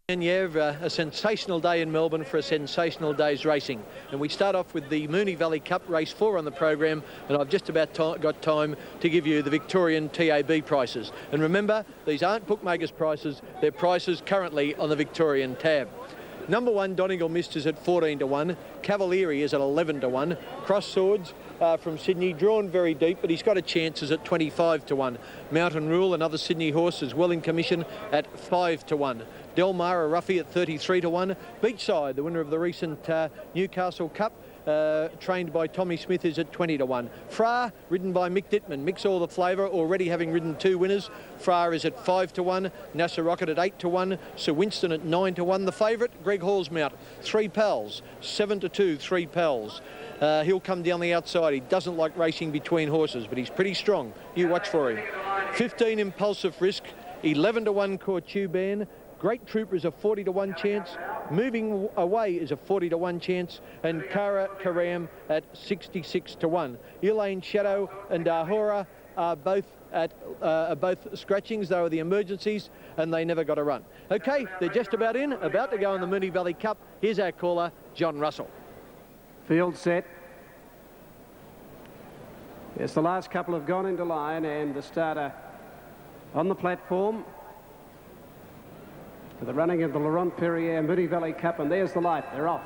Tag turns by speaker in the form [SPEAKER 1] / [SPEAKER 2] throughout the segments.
[SPEAKER 1] And yeah, a sensational day in Melbourne for a sensational day's racing. And we start off with the Moonee Valley Cup, race 4 on the program, and I've just about got time to give you the Victorian TAB prices. And remember, these aren't bookmakers' prices, they're prices currently on the Victorian tab. Number 1, Donegal Mist, is at 14 to 1. Cavalieri is at 11 to 1. Cross Swords from Sydney, drawn very deep, but he's got a chance, is at 25 to 1. Mountain Rule, another Sydney horse, is well in commission at 5 to 1. Del Mar, a roughie, at 33 to 1. Beachside, the winner of the recent Newcastle Cup, trained by Tommy Smith, is at 20 to 1. Fra, ridden by Mick Dittman, Mix All the Flavour, already having ridden 2 winners. Fra is at 5 to 1. NASA Rocket at 8 to 1. Sir Winston at 9 to 1. The favourite, Greg Hall's mount, 3 pals, 7 to 2, 3 pals. He'll come down the outside. He doesn't like racing between horses, but he's pretty strong. You watch for him. 15, Impulsive Risk, 11 to 1, Cortuban. Great Trooper is a 40 to 1 chance. Moving Away is a 40 to 1 chance. And Kara Karam at 66 to 1. Elaine Shadow and Dahora are both scratchings. They were the emergencies and they never got a run. Okay, they're just about in, about to go in the Moonee Valley Cup. Here's our caller, John Russell.
[SPEAKER 2] Field set. Yes, the last couple have gone into line, and the starter on the platform for the running of the Laurent Perrier Moonee Valley Cup, and there's the light. They're off.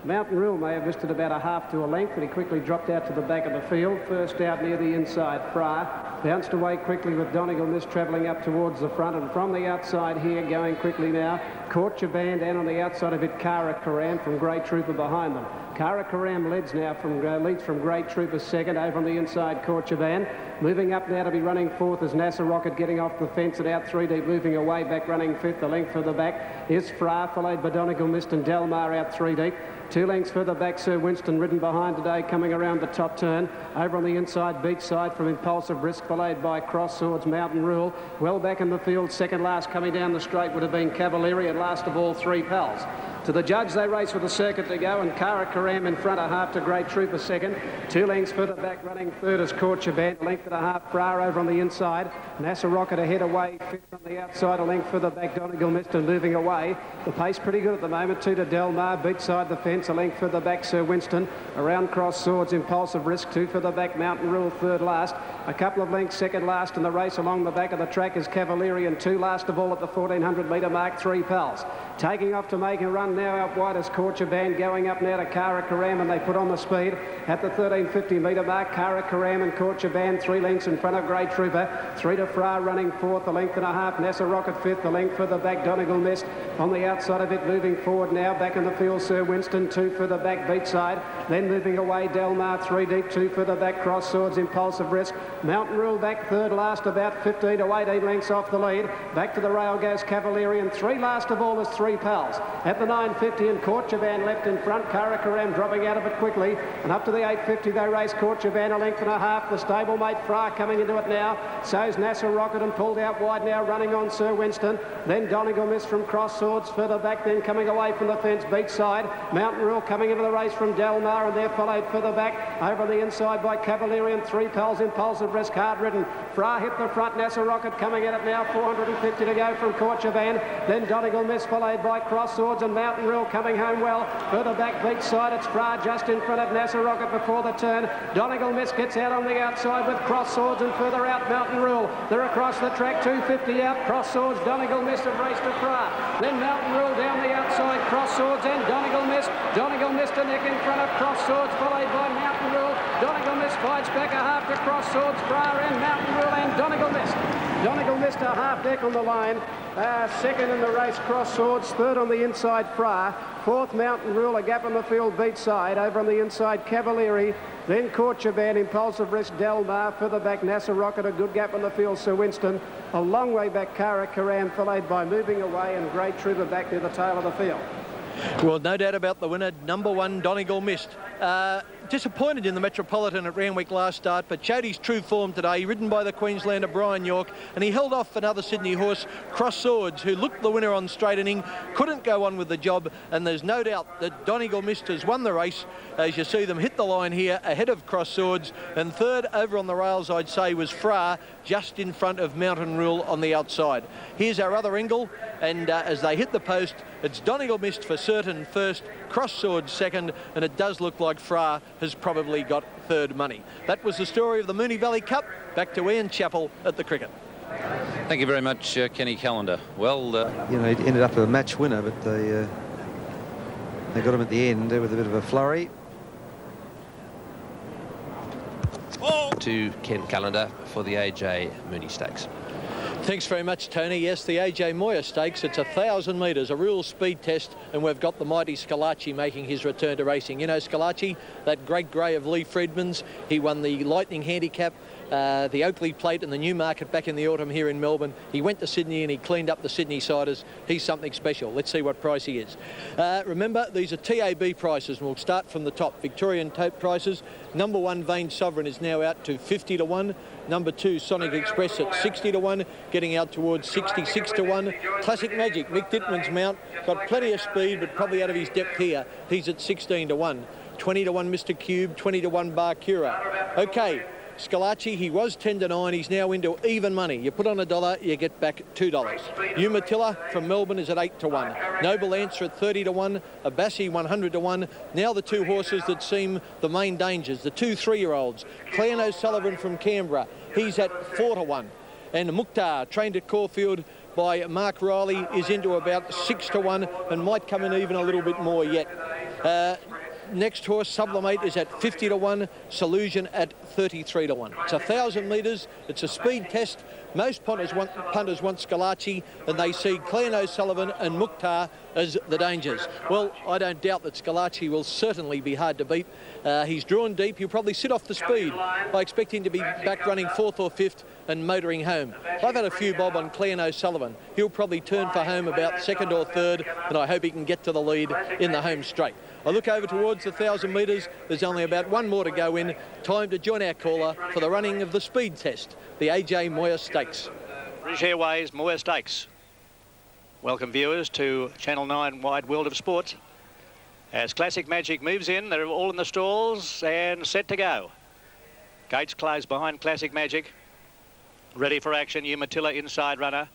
[SPEAKER 2] Mountain Rule may have missed it about a half to a length, but he quickly dropped out to the back of the field. First out near the inside, Fra. Bounced away quickly with Donegal Mist travelling up towards the front, and from the outside here, going quickly now, Cortuban, and on the outside of it, Kara Karam from Great Trooper behind them. Kara Karam leads now leads from Great Trooper second. Over on the inside, Cortuban. Moving up now to be running fourth is NASA Rocket, getting off the fence and out 3 deep, moving away back, running fifth. A length further back is Fra, followed by Donegal Mist and Del Mar out 3 deep. 2 lengths further back, Sir Winston, ridden behind today, coming around the top turn. Over on the inside, Beachside from Impulsive Risk, followed by Cross Swords, Mountain Rule. Well back in the field, second last coming down the straight would have been Cavalieri, and last of all, 3 pals. To the judge, they race with a circuit to go, and Kara Karam in front, a half to Great Trooper second. 2 lengths further back, running third is Cortuban, a length and a half, Fra over on the inside. NASA Rocket ahead away, fifth on the outside, a length further back, Donegal Mist, and moving away. The pace pretty good at the moment, 2 to Del Mar, Beachside the fence, a length further back, Sir Winston. Around Cross Swords, Impulsive Risk, 2 further back, Mountain Rule third last. A couple of lengths second last in the race along the back of the track is Cavalieri, and 2 last of all at the 1400 metre mark, 3 pals. Taking off to make a run now out wide is Cortuban, going up now to Kara Karam, and they put on the speed at the 1350 metre mark. Kara Karam and Cortuban 3 lengths in front of Great Trooper. 3 to Fra running fourth, a length and a half. NASA Rocket fifth, a length further back, Donegal Mist. On the outside of it, moving forward now, back in the field, Sir Winston, 2 further back, Beachside. Then moving away, Del Mar 3 deep, 2 further back, Cross Swords, Impulsive Risk. Mountain Rule back third last, about 15 to 18 lengths off the lead. Back to the rail goes Cavalieri, and 3 last of all is 3 pals. At the 950, and Cortuban left in front. Kara Karam dropping out of it quickly, and up to the 850 they race. Cortuban a length and a half. The stablemate Fra coming into it now. So's NASA Rocket, and pulled out wide now, running on Sir Winston. Then Donegal Mist from Cross Swords further back, then coming away from the fence, Beachside. Mountain Rule coming into the race from Del Mar, and they're followed further back over on the inside by Cavalieri, and 3 pals, Impulsive Risk, hard ridden. Fra hit the front. NASA Rocket coming at it now, 450 to go from Cortuban. Then Donegal Mist followed by Cross Swords, and Mountain Rule coming home well. Further back, Beachside, it's Fra just in front of NASA Rocket before the turn. Donegal Mist gets out on the outside with Cross Swords, and further out Mountain Rule. They're across the track, 250 out. Cross Swords, Donegal Mist have raced to Fra. Then Mountain Rule down the outside, Cross Swords and Donegal Mist. Donegal Mist a neck in front of Cross Swords, followed by Mountain Rule. Donegal Mist fights back a half to Cross Swords, Fra and Mountain Rule and Donegal Mist. Donegal Mist a half deck on the line. Second in the race, Cross Swords. Third on the inside, Fra. Fourth, Mountain Rule, a gap on the field, Beachside. Over on the inside, Cavalieri. Then Cortuban, Impulsive Risk, Del Mar. Further back, NASA Rocket, a good gap on the field, Sir Winston. A long way back, Kara Karam, followed by Moving Away, and Great Trooper back near the tail of the field.
[SPEAKER 1] Well, no doubt about the winner, number 1, Donegal Mist. Disappointed in the Metropolitan at Randwick last start, but showed his true form today, ridden by the Queenslander Brian York, and he held off another Sydney horse, Cross Swords, who looked the winner on straightening, couldn't go on with the job, and there's no doubt that Donegal Mist has won the race, as you see them hit the line here ahead of Cross Swords, and third over on the rails, I'd say, was Fra, just in front of Mountain Rule on the outside. Here's our other angle, and as they hit the post, it's Donegal Mist for certain first, Cross Swords second, and it does look like Fra has probably got third money. That was the story of the Moonee Valley Cup. Back to Ian Chappell at the cricket.
[SPEAKER 3] Thank you very much, Kenny Callender. Well,
[SPEAKER 4] you know, he ended up a match winner, but they got him at the end with a bit of a flurry.
[SPEAKER 5] To Ken Callender for the AJ Moonee Stakes.
[SPEAKER 1] Thanks very much, Tony. Yes, the AJ Moir Stakes. It's 1,000 metres, a real speed test, and we've got the mighty Scalacci making his return to racing. You know Scalacci, that great grey of Lee Friedman's. He won the Lightning Handicap, the Oakley Plate and the Newmarket back in the autumn here in Melbourne. He went to Sydney and he cleaned up the Sydney Siders. He's something special. Let's see what price he is. Remember, these are TAB prices, and we'll start from the top. Victorian tote prices. Number 1, Vain Sovereign, is now out to 50 to 1. Number 2, Sonic Express at 60 to 1, getting out towards 66 to 1. Classic Magic, Mick Dittman's mount, got plenty of speed, but probably out of his depth here. He's at 16 to 1. 20 to 1, Mr. Cube, 20 to 1, Barcura. Okay. Scalacci, he was 10 to 9. He's now into even money. You put on $1, you get back $2. Umatilla from Melbourne is at 8 to 1. Noble Answer at 30 to 1. Abassi 100 to 1. Now the two horses that seem the main dangers, the 2 3-year-olds. Clan O'Sullivan from Canberra, he's at 4 to 1. And Mukhtar, trained at Caulfield by Mark Riley, is into about 6 to 1 and might come in even a little bit more yet. Next horse, Sublimate, is at 50 to 1. Solution at 33 to 1. It's 1,000 metres. It's a speed test. Most punters want Scalacci, and they see Clan O'Sullivan and Mukhtar as the dangers. Well, I don't doubt that Scalacci will certainly be hard to beat. He's drawn deep. He'll probably sit off the speed. I expect him to be back running 4th or 5th and motoring home. I've had a few bob on Clan O'Sullivan. He'll probably turn for home about 2nd or 3rd, and I hope he can get to the lead in the home straight. I look over towards the 1,000 metres. There's only about one more to go in. Time to join our caller for the running of the speed test, the AJ Moir Stakes.
[SPEAKER 6] British Airways Moir Stakes. Welcome viewers to Channel 9 Wide World of Sports. As Classic Magic moves in, they're all in the stalls and set to go. Gates closed behind Classic Magic. Ready for action, Umatilla inside runner.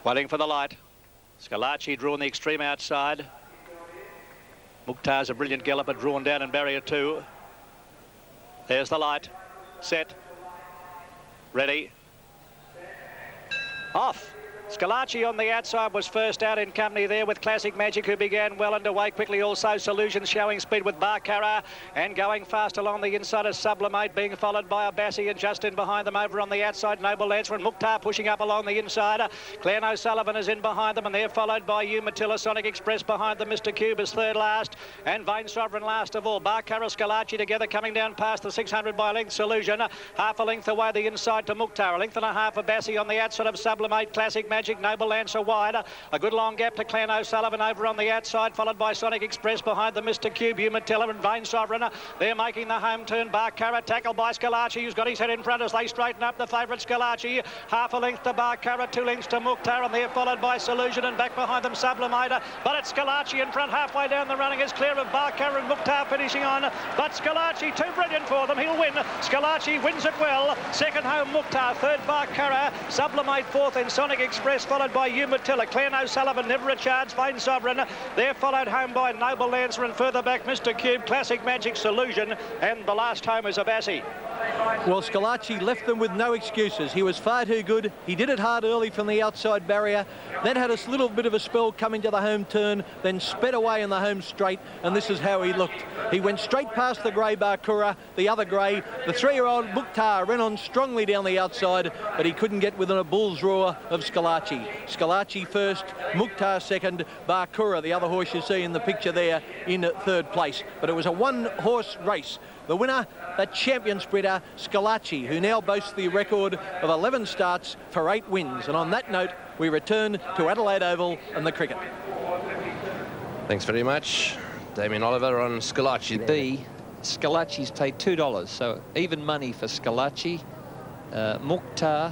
[SPEAKER 6] Waiting for the light. Scalacci drawn the extreme outside. Mukhtar's a brilliant galloper, drawn down in barrier 2. There's the light. Set. Ready. Off. Scalacci on the outside was first out in company there with Classic Magic, who began well underway quickly. Also Solutions showing speed with Barcara, and going fast along the inside of Sublimate, being followed by Abassi, and just in behind them over on the outside Noble Answer, and Mukhtar pushing up along the inside. Clan O'Sullivan is in behind them, and they're followed by Umatilla. Sonic Express behind them. Mr. Cube is third last, and Vain Sovereign last of all. Barcara, Scalacci together coming down past the 600 by length. Solution half a length away the inside to Mukhtar, a length and a half Abassi on the outside of Sublimate. Classic Magic, Noble Answer wide. A good long gap to Clan O'Sullivan over on the outside, followed by Sonic Express behind the Mr. Cube, Umatilla and Vain Sovereign. They're making the home turn. Barcara tackled by Scalacci, who's got his head in front as they straighten up the favourite Scalacci. Half a length to Barcara, 2 lengths to Mukhtar, and they're followed by Solution, and back behind them Sublimate. But it's Scalacci in front, halfway down the running is clear of Barcara, and Mukhtar finishing on. But Scalacci, too brilliant for them. He'll win. Scalacci wins it well. Second home Mukhtar, third Barcara, Sublimate fourth, and Sonic Express followed by Umatilla. Clan O'Sullivan never a chance. Vain Sovereign. They're followed home by Noble Answer, and further back Mr. Cube, Classic Magic, Solution, and the last home is Abassi.
[SPEAKER 1] Well, Scalacci left them with no excuses. He was far too good. He did it hard early from the outside barrier, then had a little bit of a spell coming to the home turn, then sped away in the home straight, and this is how he looked. He went straight past the grey Barcura, the other grey. The 3-year-old Mukhtar ran on strongly down the outside, but he couldn't get within a bull's roar of Scalacci. Scalacci first, Mukhtar second, Barcura, the other horse you see in the picture there, in third place. But it was a one-horse race. The winner, that champion sprinter, Scalacci, who now boasts the record of 11 starts for 8 wins. And on that note, we return to Adelaide Oval and the cricket.
[SPEAKER 5] Thanks very much. Damien Oliver on Scalacci.
[SPEAKER 3] B, Scalacci's paid $2, so even money for Scalacci. Mukhtar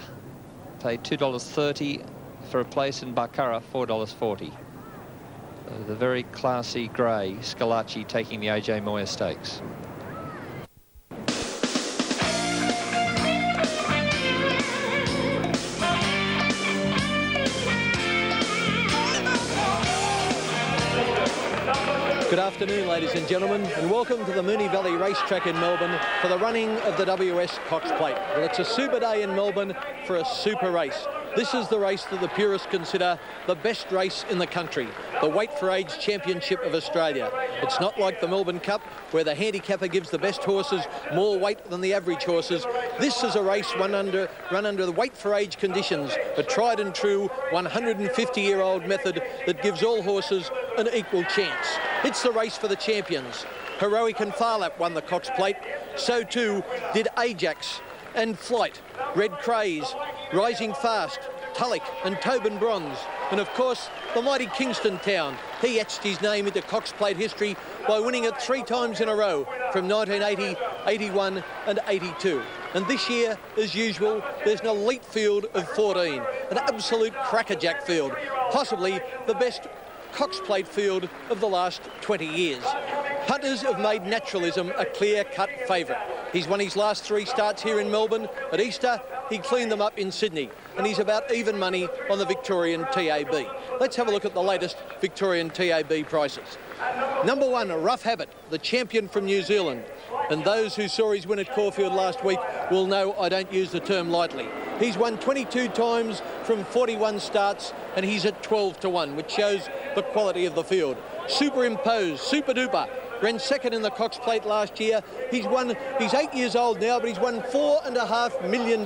[SPEAKER 3] paid $2.30 for a place, in Baccarat $4.40. The very classy grey Scalacci taking the AJ Moir Stakes.
[SPEAKER 1] Good afternoon, ladies and gentlemen, and welcome to the Moonee Valley Racetrack in Melbourne for the running of the WS Cox Plate. Well, it's a super day in Melbourne for a super race. This is the race that the purists consider the best race in the country, the Weight for Age Championship of Australia. It's not like the Melbourne Cup, where the handicapper gives the best horses more weight than the average horses. This is a race run under the Weight for Age conditions, a tried and true 150-year-old method that gives all horses an equal chance. It's the race for the champions. Heroic and Farlap won the Cox Plate. So too did Ajax and Flight, Red Craze, Rising Fast, Tulloch and Tobin Bronze. And of course, the mighty Kingston Town. He etched his name into Cox Plate history by winning it 3 times in a row from 1980, 81 and 82. And this year, as usual, there's an elite field of 14, an absolute crackerjack field, possibly the best Cox Plate field of the last 20 years. Punters have made Naturalism a clear-cut favourite. He's won his last 3 starts here in Melbourne. At Easter, he cleaned them up in Sydney, and he's about even money on the Victorian TAB. Let's have a look at the latest Victorian TAB prices. Number 1, Rough Habit, the champion from New Zealand. And those who saw his win at Caulfield last week will know I don't use the term lightly. He's won 22 times from 41 starts, and he's at 12-1, which shows the quality of the field. Superimposed, Super Duper, ran second in the Cox Plate last year. He's 8 years old now, but he's won $4.5 million,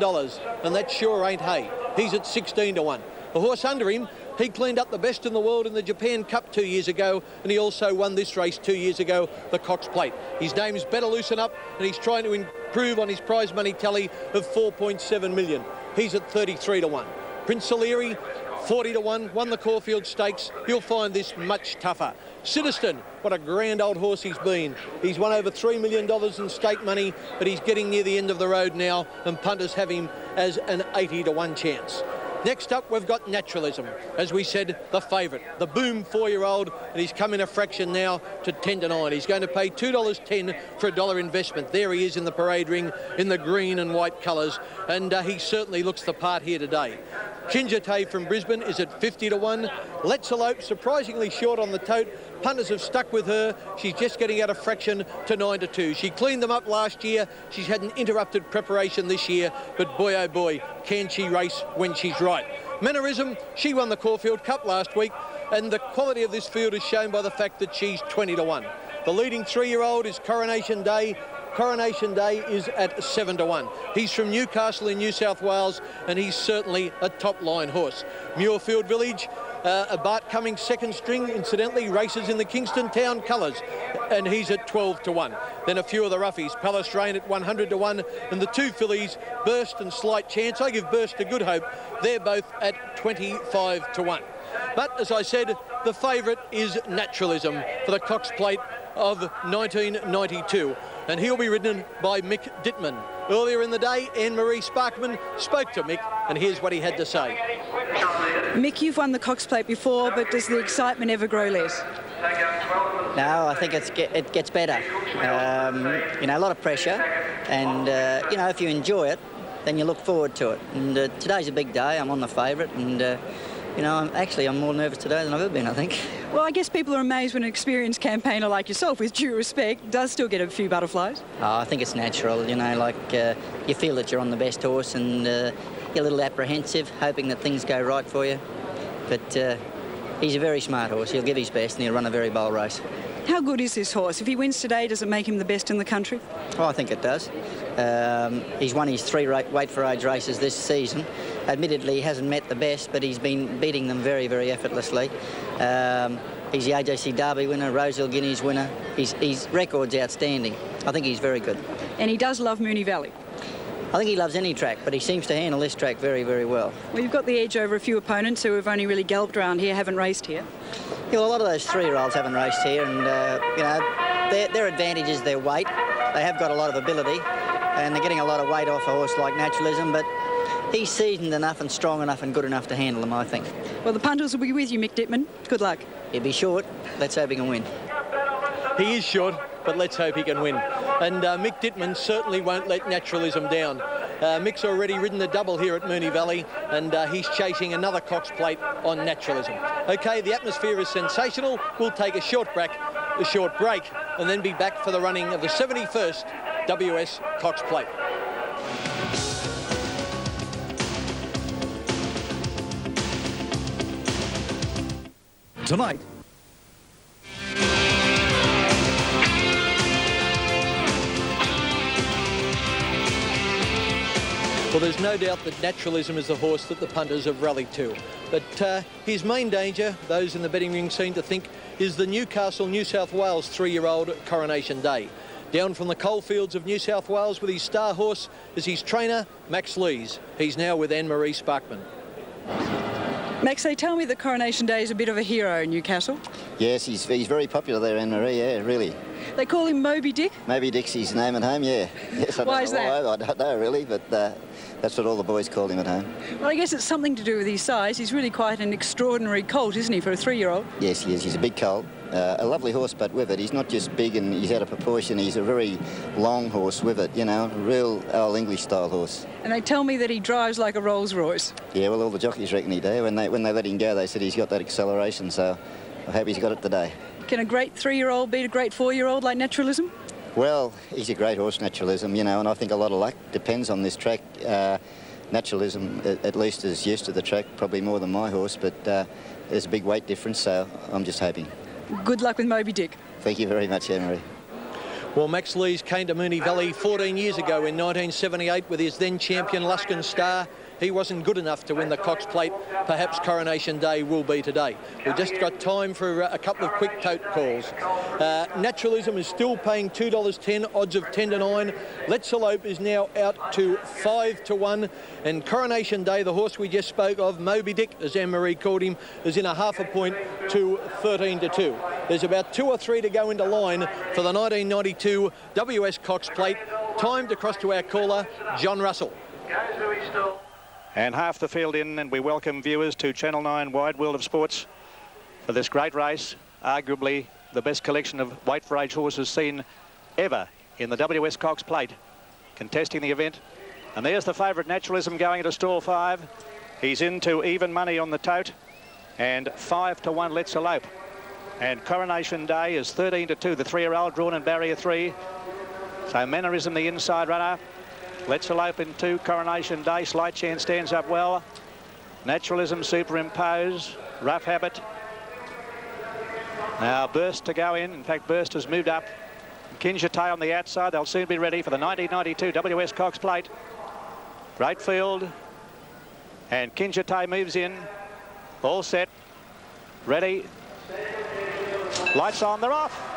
[SPEAKER 1] and that sure ain't hay. He's at 16-1. The horse under him, he cleaned up the best in the world in the Japan Cup 2 years ago, and he also won this race 2 years ago, the Cox Plate. His name's Better Loosen Up, and he's trying to improve on his prize money tally of $4.7 million. He's at 33-1. Prince O'Leary, 40-1, won the Caulfield Stakes. You'll find this much tougher. Citizen, what a grand old horse he's been. He's won over $3 million in stake money, but he's getting near the end of the road now, and punters have him as an 80-1 chance. Next up, we've got Naturalism. As we said, the favourite, the boom 4-year-old, and he's come in a fraction now to 10-9. He's going to pay $2.10 for a $1 investment. There he is in the parade ring in the green and white colours, and he certainly looks the part here today. Kinjate from Brisbane is at 50-1. Let's Elope, surprisingly short on the tote. Punters have stuck with her. She's just getting out a fraction to 9-2. She cleaned them up last year. She's had an interrupted preparation this year, but boy, oh boy, can she race when she's right. Mannerism, she won the Caulfield Cup last week, and the quality of this field is shown by the fact that she's 20-1. The leading 3-year-old is Coronation Day. Coronation Day is at 7-1. He's from Newcastle in New South Wales, and he's certainly a top-line horse. Muirfield Village, a Bart Cummings second string, incidentally, races in the Kingston Town colours, and he's at 12-1. Then a few of the roughies, Palace Rain at 100-1, and the 2 fillies, Burst and Slight Chance. I give Burst a good hope. They're both at 25-1. But, as I said, the favourite is Naturalism for the Cox Plate of 1992. And he'll be ridden by Mick Dittman. Earlier in the day, Anne-Marie Sparkman spoke to Mick, and here's what he had to say.
[SPEAKER 7] Mick, you've won the Cox Plate before, but does the excitement ever grow less?
[SPEAKER 8] No, I think it gets better. A lot of pressure, and, if you enjoy it, then you look forward to it. And today's a big day. I'm on the favourite, and, I'm more nervous today than I've ever been, I think.
[SPEAKER 7] Well, I guess people are amazed when an experienced campaigner like yourself, with due respect, does still get a few butterflies.
[SPEAKER 8] Oh, I think it's natural, you feel that you're on the best horse, and you're a little apprehensive, hoping that things go right for you. But he's a very smart horse. He'll give his best, and he'll run a very bold race.
[SPEAKER 7] How good is this horse? If he wins today, does it make him the best in the country?
[SPEAKER 8] Oh, I think it does. He's won his 3 Weight for Age races this season. Admittedly, he hasn't met the best, but he's been beating them very, very effortlessly. He's the AJC Derby winner, Rosehill Guineas winner. His record's outstanding. I think he's very good.
[SPEAKER 7] And he does love Moonee Valley.
[SPEAKER 8] I think he loves any track, but he seems to handle this track very, very well.
[SPEAKER 7] Well, you've got the edge over a few opponents who have only really galloped around here, haven't raced here.
[SPEAKER 8] Yeah, well, a lot of those 3-year-olds haven't raced here, and, you know, their advantage is their weight. They have got a lot of ability, and they're getting a lot of weight off a horse like Naturalism, but he's seasoned enough and strong enough and good enough to handle them, I think.
[SPEAKER 7] Well, the punters will be with you, Mick Dittman. Good luck.
[SPEAKER 8] He'll be short. Let's hope he can win.
[SPEAKER 1] He is short, but let's hope he can win. And Mick Dittman certainly won't let Naturalism down. Mick's already ridden the double here at Moonee Valley, and he's chasing another Cox Plate on Naturalism. OK, the atmosphere is sensational. We'll take a short break, and then be back for the running of the 71st WS Cox Plate.
[SPEAKER 9] Tonight,
[SPEAKER 1] well, there's no doubt that Naturalism is the horse that the punters have rallied to. But his main danger, those in the betting ring seem to think, is the Newcastle, New South Wales 3-year-old Coronation Day. Down from the coalfields of New South Wales with his star horse is his trainer, Max Lees. He's now with Anne-Marie Sparkman.
[SPEAKER 7] Max, they tell me that Coronation Day is a bit of a hero in Newcastle.
[SPEAKER 10] Yes, he's very popular there, Anne-Marie, yeah, really.
[SPEAKER 7] They call him Moby Dick?
[SPEAKER 10] Moby Dick's his name at home, yeah. Yes,
[SPEAKER 7] Why is that?
[SPEAKER 10] I don't know, really, but that's what all the boys call him at home.
[SPEAKER 7] Well, I guess it's something to do with his size. He's really quite an extraordinary colt, isn't he, for a 3-year-old?
[SPEAKER 10] Yes, he is. He's a big colt. A lovely horse, but with it, he's not just big and he's out of proportion. He's a very long horse with it, you know, a real old English-style horse.
[SPEAKER 7] And they tell me that he drives like a Rolls Royce.
[SPEAKER 10] Yeah, well, all the jockeys reckon he do. When they let him go, they said he's got that acceleration, so I hope he's got it today.
[SPEAKER 7] Can a great 3-year-old beat a great 4-year-old like Naturalism?
[SPEAKER 10] Well, he's a great horse, Naturalism, you know, and I think a lot of luck depends on this track. Naturalism, at least, is used to the track, probably more than my horse, but there's a big weight difference, so I'm just hoping.
[SPEAKER 7] Good luck with Moby Dick.
[SPEAKER 10] Thank you very much, Anne-Marie.
[SPEAKER 1] Well, Max Lees came to Moonee Valley 14 years ago in 1978 with his then champion Luskin Star. He wasn't good enough to win the Cox Plate. Perhaps Coronation Day will be today. We've just got time for a couple of quick tote calls. Naturalism is still paying $2.10, odds of 10 to 9. Let's Elope is now out to 5 to 1. And Coronation Day, the horse we just spoke of, Moby Dick, as Anne-Marie called him, is in a half a point to 13 to 2. There's about 2 or 3 to go into line for the 1992 WS Cox Plate. Time to cross to our caller, John Russell.
[SPEAKER 6] And half the field in, and we welcome viewers to Channel 9 Wide World of Sports for this great race, arguably the best collection of weight for age horses seen ever in the WS Cox Plate, contesting the event. And there's the favourite, Naturalism, going into stall 5. He's into even money on the tote, and 5 to 1 Let's Elope. And Coronation Day is 13 to 2, the 3-year-old drawn in barrier 3. So Mannerism, the inside runner. Let's Elope in 2, Coronation Day. Slight Chance stands up well. Naturalism, Superimpose, Rough Habit. Now Burst to go in. In fact, Burst has moved up. Kinjate on the outside. They'll soon be ready for the 1992 WS Cox Plate. Great field. And Kinjate moves in. All set. Ready. Lights on, they're off.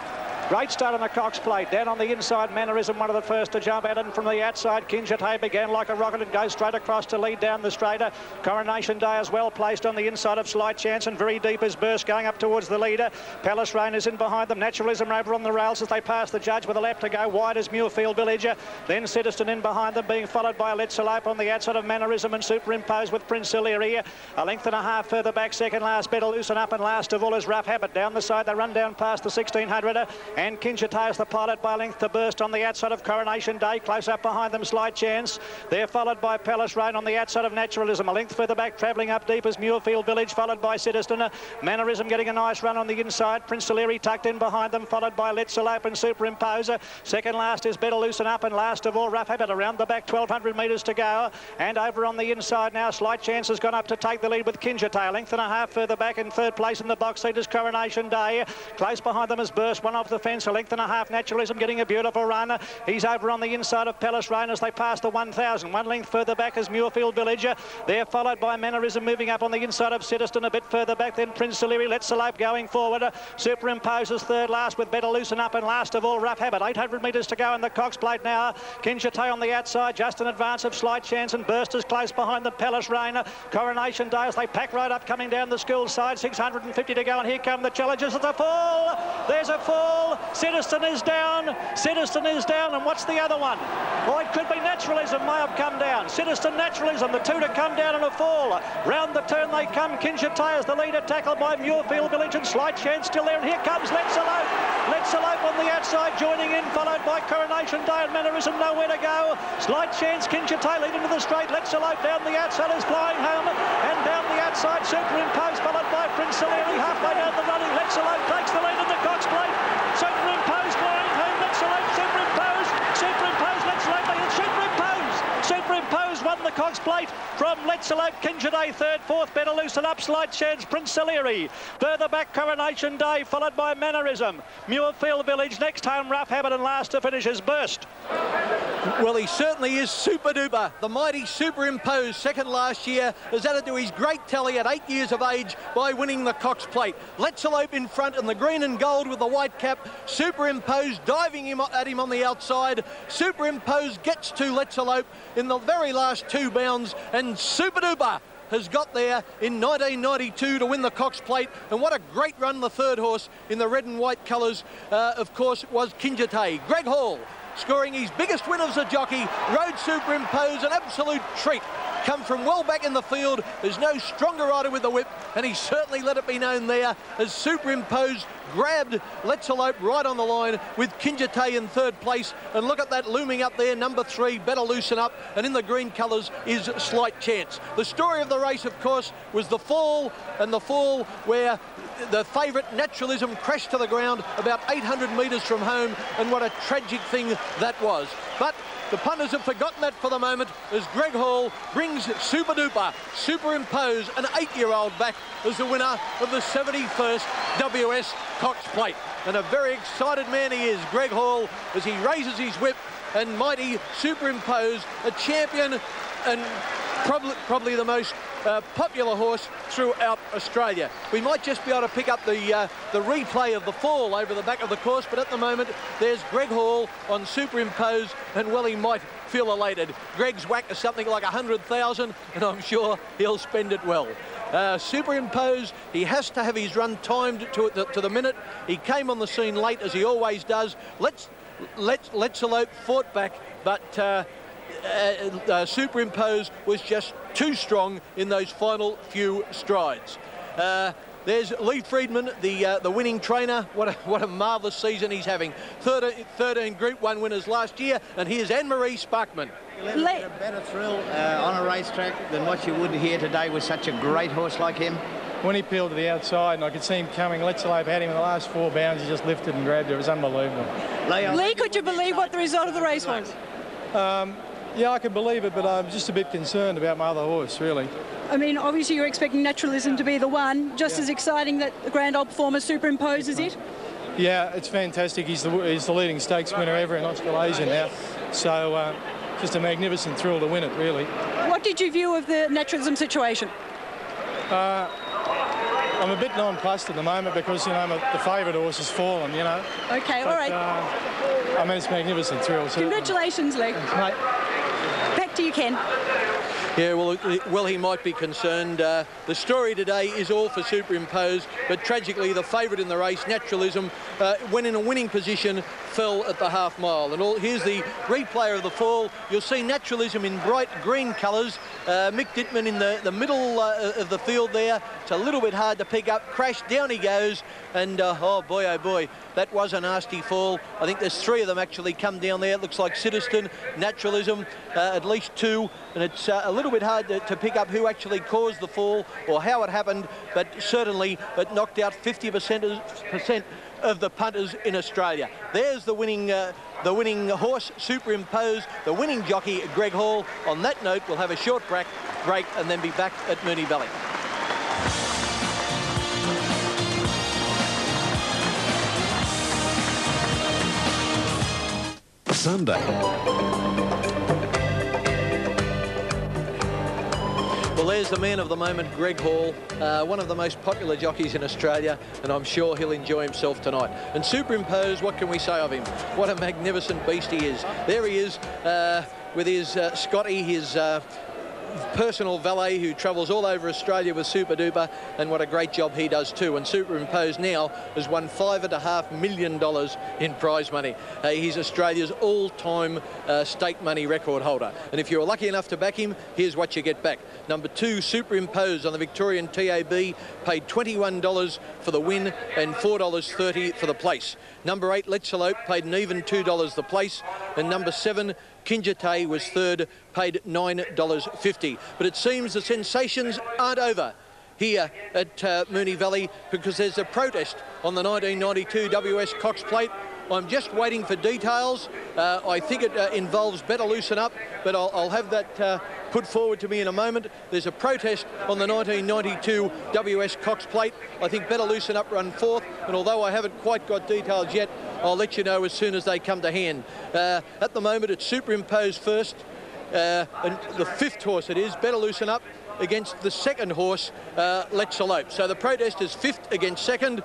[SPEAKER 6] Great start on the Cox Plate. Down on the inside, Mannerism, one of the first to jump out, and from the outside, Kinjate began like a rocket and goes straight across to lead down the straighter. Coronation Day is well placed on the inside of Slight Chance, and very deep is Burst going up towards the leader. Palace Rain is in behind them. Naturalism over on the rails as they pass the judge with a lap to go. Wide is Muirfield Village. Then Citizen in behind them, being followed by Let's Elope on the outside of Mannerism and Superimpose with Prince Illyria. A length and a half further back, second last, Better Loosen Up, and last of all is Rough Habit. Down the side, they run down past the 1600 and Kinjate is the pilot by length to Burst on the outside of Coronation Day. Close up behind them, Slight Chance. They're followed by Palace Rain on the outside of Naturalism. A length further back, travelling up deep, is Muirfield Village, followed by Citizen. Mannerism getting a nice run on the inside. Prince Illyria tucked in behind them, followed by Let's Elope and Superimpose. Second last is Better Loosen Up, and last of all, Rough Habit. Around the back, 1,200 metres to go. And over on the inside now, Slight Chance has gone up to take the lead with Kinjate. A length and a half further back, in third place in the box seat is Coronation Day. Close behind them is Burst, one off the fence. fence. A length and a half. Naturalism getting a beautiful run. He's over on the inside of Palace Rain as they pass the 1,000. One length further back is Muirfield Village. They're followed by Mannerism moving up on the inside of Citizen. A bit further back then Prince O'Leary. Let's Elope going forward. Superimposes third last with Better Loosen Up, and last of all Rough Habit. 800 metres to go in the Cox Plate now. Kinjate on the outside, just in advance of Slight Chance, and Bursters close behind the Palace Rain. Coronation Day as they pack right up coming down the school side. 650 to go, and here come the challengers. It's a fall. There's a fall. Citizen is down. Citizen is down, and what's the other one? Oh, it could be Naturalism may have come down. Citizen, Naturalism, the two to come down in a fall. Round the turn they come. Kinjate as the leader, tackled by Muirfield Village, and Slight Chance still there, and here comes Let's Elope. Let's Elope on the outside, joining in, followed by Coronation Day and Mannerism, nowhere to go. Slight Chance, Kinjate lead into the straight. Let's Elope down the outside is flying home, and down the outside Superimpose, followed by Prince O'Leary. Halfway down the running, Let's Elope takes the lead in the Cox Plate. Superimpose flying home. Let's Elope, Superimpose, Let's Elope, and Superimpose won the Cox Plate from Let's Elope. Kinjate third, fourth Better Loosen Up, Slight Chance, Prince O'Leary. Further back Coronation Day, followed by Mannerism. Muirfield Village next home, Rough Habit, and last to finish is Burst.
[SPEAKER 1] Well, he certainly is super duper. The mighty Superimpose, second last year, has added to his great tally at 8 years of age by winning the Cox Plate. Let's Elope in front in the green and gold with the white cap. Superimpose diving at him on the outside. Superimpose gets to Let's Elope in the very last two bounds, and super duper has got there in 1992 to win the Cox Plate. And what a great run the third horse in the red and white colours, of course, was Kinjate. Greg Hall scoring his biggest win as a jockey, rode Superimpose, an absolute treat. Come from well back in the field. There's no stronger rider with the whip, and he certainly let it be known there as Superimpose grabbed Let's Elope right on the line with Kinjate in third place. And look at that looming up there, number 3, Better Loosen Up, and in the green colours is Slight Chance. The story of the race, of course, was the fall, and the fall where the favourite Naturalism crashed to the ground about 800 metres from home, and what a tragic thing that was. But the punters have forgotten that for the moment as Greg Hall brings Super Duper, Superimpose, an 8-year-old back as the winner of the 71st WS Cox Plate. And a very excited man he is, Greg Hall, as he raises his whip, and mighty Superimpose, a champion and probably the most popular horse throughout Australia. We might just be able to pick up the replay of the fall over the back of the course, but at the moment there's Greg Hall on Superimpose, and well, he might feel elated. Greg's whack is something like 100,000, and I'm sure he'll spend it well. Superimpose, he has to have his run timed to the minute. He came on the scene late, as he always does. Let's Elope fought back, but Superimpose was just too strong in those final few strides. There's Lee Friedman, the winning trainer. What a marvellous season he's having. 13 Group 1 winners last year, and here's Anne-Marie Sparkman.
[SPEAKER 9] You'll get a better thrill on a racetrack than what you would here today with such a great horse like him.
[SPEAKER 11] When he peeled to the outside and I could see him coming, Let's Elope had him in the last 4 bounds. He just lifted and grabbed it. It was unbelievable.
[SPEAKER 7] Lee, could you believe what the result of the race was?
[SPEAKER 11] Yeah, I can believe it, but I'm just a bit concerned about my other horse, really.
[SPEAKER 7] I mean, obviously you're expecting Naturalism to be the one. Just as exciting that the grand old performer Superimpose, is it?
[SPEAKER 11] Yeah, it's fantastic. He's the leading stakes winner ever in Australasia now. So just a magnificent thrill to win it, really.
[SPEAKER 7] What did you view of the Naturalism situation?
[SPEAKER 11] I'm a bit nonplussed at the moment because, you know, the favourite horse has fallen, you know.
[SPEAKER 7] Okay, all right.
[SPEAKER 11] I mean, it's a magnificent thrill.
[SPEAKER 7] Congratulations, Lee.
[SPEAKER 11] Thanks, mate.
[SPEAKER 7] Back to you, Ken.
[SPEAKER 1] Yeah, well, he might be concerned. The story today is all for Superimpose, but tragically the favourite in the race, Naturalism, when in a winning position, fell at the half mile. And here's the replay of the fall. You'll see Naturalism in bright green colours. Mick Dittman in the middle of the field there. It's a little bit hard to pick up. Crash, down he goes. And oh boy, that was a nasty fall. I think there's 3 of them actually come down there. It looks like Citizen, Naturalism, at least 2. And it's a little bit hard to pick up who actually caused the fall or how it happened, but certainly it knocked out 50% of the punters in Australia. There's the winning horse, Superimpose, the winning jockey, Greg Hall. On that note, we'll have a short break and then be back at Moonee Valley.
[SPEAKER 12] Sunday.
[SPEAKER 1] Well, there's the man of the moment, Greg Hall, one of the most popular jockeys in Australia, and I'm sure he'll enjoy himself tonight. And Superimpose, what can we say of him? What a magnificent beast he is. There he is with his Scotty, his personal valet who travels all over Australia with Super Duper, and what a great job he does too. And Superimpose now has won $5.5 million in prize money. He's Australia's all-time stake money record holder, and if you're lucky enough to back him, here's what you get back. Number 2, Superimpose on the Victorian TAB, paid $21 for the win and $4.30 for the place. Number 8, Let's Elope, paid an even $2 the place, and number 7, Kinjate was third, paid $9.50. But it seems the sensations aren't over here at Moonee Valley, because there's a protest on the 1992 WS Cox Plate. I'm just waiting for details. I think it involves Better Loosen Up, but I'll have that put forward to me in a moment. There's a protest on the 1992 WS Cox Plate. I think Better Loosen Up run fourth, and although I haven't quite got details yet, I'll let you know as soon as they come to hand. At the moment, it's Superimpose first, and the 5th horse it is, Better Loosen Up, against the 2nd horse, Let's Elope. So the protest is 5th against 2nd.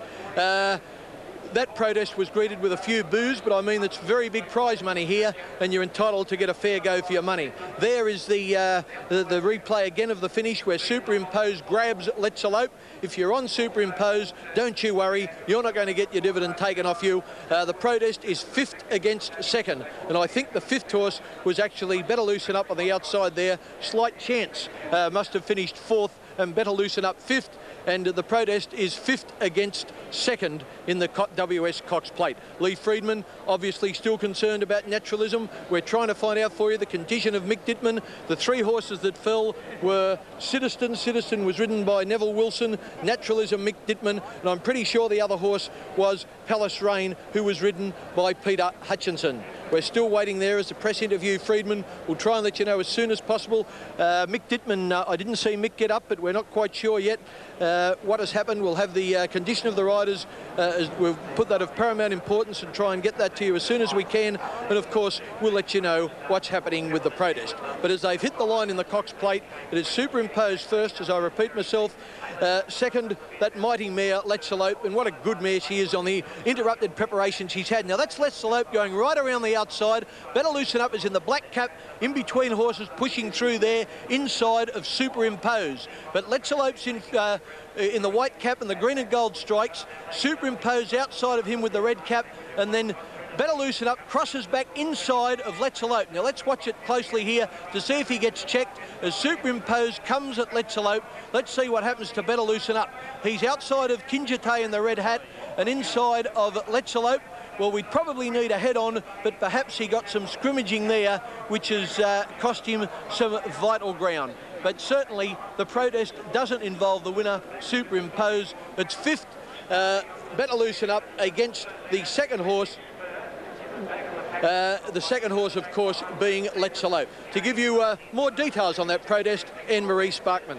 [SPEAKER 1] That protest was greeted with a few boos, but I mean, it's very big prize money here, and you're entitled to get a fair go for your money. There is the replay again of the finish where Superimpose grabs Let's Elope. If you're on Superimpose, don't you worry, you're not going to get your dividend taken off you. The protest is 5th against 2nd, and I think the 5th horse was actually Better Loosen Up on the outside there. Slight chance, must have finished 4th, and Better Loosen Up 5th. And the protest is 5th against 2nd in the WS Cox Plate. Lee Friedman obviously still concerned about naturalism. We're trying to find out for you the condition of Mick Dittman. The 3 horses that fell were Citizen. Citizen was ridden by Neville Wilson, Naturalism, Mick Dittman, and I'm pretty sure the other horse was Palace Rain, who was ridden by Peter Hutchinson. We're still waiting there as the press interview. Friedman will try and let you know as soon as possible. Mick Dittman, I didn't see Mick get up, but we're not quite sure yet what has happened. We'll have the condition of the riders. We'll put that of paramount importance and try and get that to you as soon as we can. And of course, we'll let you know what's happening with the protest. But as they've hit the line in the Cox Plate, it is Superimpose first, as I repeat myself. 2nd, that mighty mare, Let's Elope, and what a good mare she is on the interrupted preparation she's had. Now that's Let's Elope going right around the outside. Better Loosen Up is in the black cap, in between horses, pushing through there, inside of Superimpose. But Let's Elope's in the white cap and the green and gold strikes. Superimpose outside of him with the red cap, and then Better Loosen Up crosses back inside of Let's Elope. Now let's watch it closely here to see if he gets checked as Superimpose comes at Let's Elope. Let's see what happens to Better Loosen Up. He's outside of Kinjate in the red hat and inside of Let's Elope. Well, we'd probably need a head-on, but perhaps he got some scrimmaging there, which has cost him some vital ground. But certainly the protest doesn't involve the winner, Superimpose. It's 5th, Better Loosen Up against the 2nd horse. The 2nd horse, of course, being Let's Elope. To give you more details on that protest, Anne-Marie Sparkman.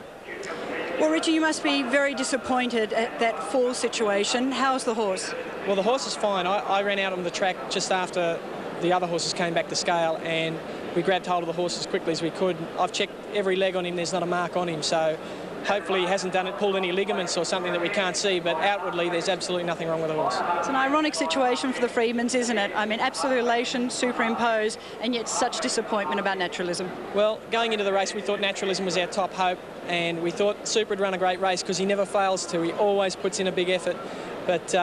[SPEAKER 7] Well, Richie, you must be very disappointed at that fall situation. How's the horse?
[SPEAKER 13] Well, the horse is fine. I ran out on the track just after the other horses came back to scale, and we grabbed hold of the horse as quickly as we could. I've checked every leg on him. There's not a mark on him, so hopefully he hasn't pulled any ligaments or something that we can't see, but outwardly there's absolutely nothing wrong with the horse.
[SPEAKER 7] It's an ironic situation for the Freedmans, isn't it? I mean, absolute elation, Superimpose, and yet such disappointment about naturalism.
[SPEAKER 13] Well, going into the race, we thought naturalism was our top hope, and we thought Super would run a great race because he never fails to. He always puts in a big effort, but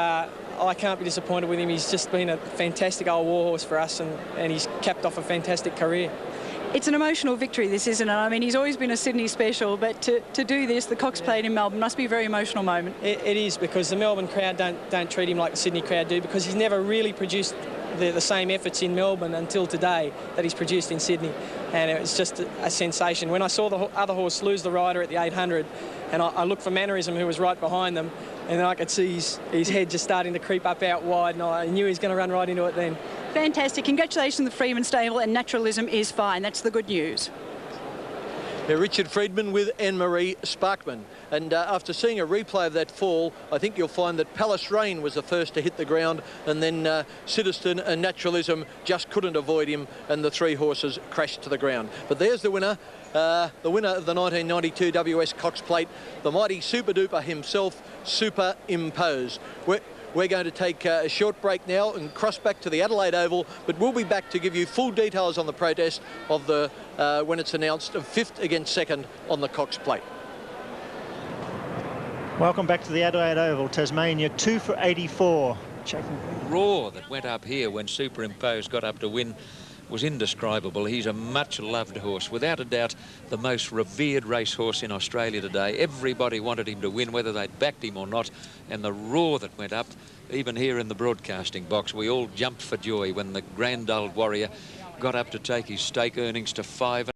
[SPEAKER 13] I can't be disappointed with him. He's just been a fantastic old war horse for us, and he's capped off a fantastic career.
[SPEAKER 7] It's an emotional victory, this, isn't it? I mean, he's always been a Sydney special, but to do this, the Cox Plate in Melbourne, must be a very emotional moment.
[SPEAKER 13] It is, because the Melbourne crowd don't treat him like the Sydney crowd do, because he's never really produced the same efforts in Melbourne until today that he's produced in Sydney, and it was just a sensation. When I saw the other horse lose the rider at the 800, and I looked for Mannerism, who was right behind them, and then I could see his head just starting to creep up out wide, and I knew he was going to run right into it then.
[SPEAKER 7] Fantastic. Congratulations to the Freeman stable, and naturalism is fine. That's the good news.
[SPEAKER 1] Richard Friedman with Anne-Marie Sparkman. And after seeing a replay of that fall, I think you'll find that Palace Rain was the first to hit the ground, and then Citizen and Naturalism just couldn't avoid him, and the 3 horses crashed to the ground. But there's the winner of the 1992 WS Cox Plate, the mighty Super Duper himself, Super Impose. We're going to take a short break now and cross back to the Adelaide Oval, but we'll be back to give you full details on the protest of the when it's announced of 5th against 2nd on the Cox Plate.
[SPEAKER 12] Welcome back to the Adelaide Oval. Tasmania 2 for 84.
[SPEAKER 14] Roar that went up here when Superimpose got up to win was indescribable. He's a much-loved horse, without a doubt the most revered racehorse in Australia today. Everybody wanted him to win, whether they'd backed him or not, and the roar that went up, even here in the broadcasting box, we all jumped for joy when the grand old warrior got up to take his stake earnings to 5.